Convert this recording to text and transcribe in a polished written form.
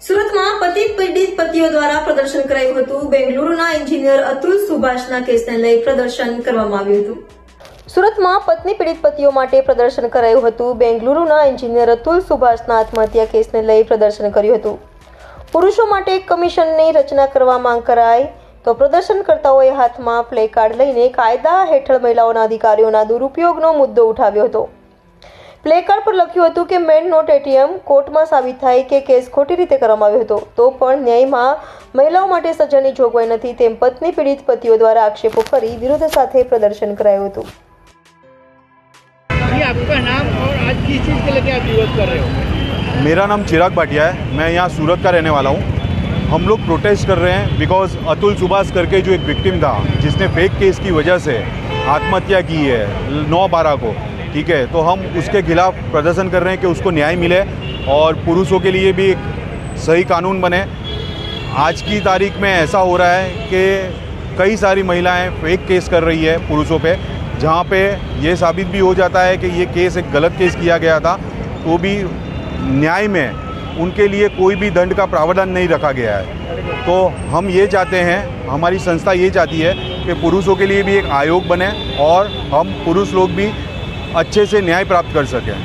સુરતમાં પતિ પીડિત પતિઓ દ્વારા પ્રદર્શન કરાયું હતું. બેંગલુરુના એન્જિનિયર અતુલ સુભાષના કેસને લઈ પ્રદર્શન કરવામાં આવ્યું હતું. સુરતમાં પત્ની પીડિત પતિઓ માટે પ્રદર્શન કરાયું હતું. બેંગલુરુના એન્જિનિયર અતુલ સુભાષના આત્મહત્યા કેસને લઈ પ્રદર્શન કર્યું હતું. પુરુષો માટે એક કમિશનની રચના કરવા માંગ કરાઈ તો પ્રદર્શનકર્તાઓએ હાથમાં પ્લે કાર્ડ લઈને કાયદા હેઠળ મહિલાઓના અધિકારીઓના દુરુપયોગનો મુદ્દો ઉઠાવ્યો હતો. પ્લે કાર્ડ પર લખ્યું હતું કે મેન નોટ એટીએમ કોર્ટમાં સાબિત થાય કે કેસ ખોટી રીતે કરવામાં આવ્યો હતો તો પણ ન્યાયમાં મહિલાઓ માટે સજાની જોગવાઈ નથી તેમ પત્ની પીડિત પતિઓ દ્વારા આક્ષેપો કરી વિરોધ સાથે પ્રદર્શન કરાયું હતું. आपका नाम और आज किस चीज़ के लेके आप विरोध कर रहे हो? मेरा नाम चिराग भाटिया है, मैं यहाँ सूरत का रहने वाला हूँ। हम लोग प्रोटेस्ट कर रहे हैं बिकॉज अतुल सुभाष करके जो एक विक्टिम था जिसने फेक केस की वजह से आत्महत्या की है 9/12 को, ठीक है, तो हम उसके खिलाफ प्रदर्शन कर रहे हैं कि उसको न्याय मिले और पुरुषों के लिए भी एक सही कानून बने. आज की तारीख में ऐसा हो रहा है कि कई सारी महिलाएं फेक केस कर रही है पुरुषों पे, जहाँ पे ये साबित भी हो जाता है कि ये केस एक गलत केस किया गया था तो भी न्याय में उनके लिए कोई भी दंड का प्रावधान नहीं रखा गया है. तो हम ये चाहते हैं, हमारी संस्था ये चाहती है कि पुरुषों के लिए भी एक आयोग बने और हम पुरुष लोग भी अच्छे से न्याय प्राप्त कर सकें.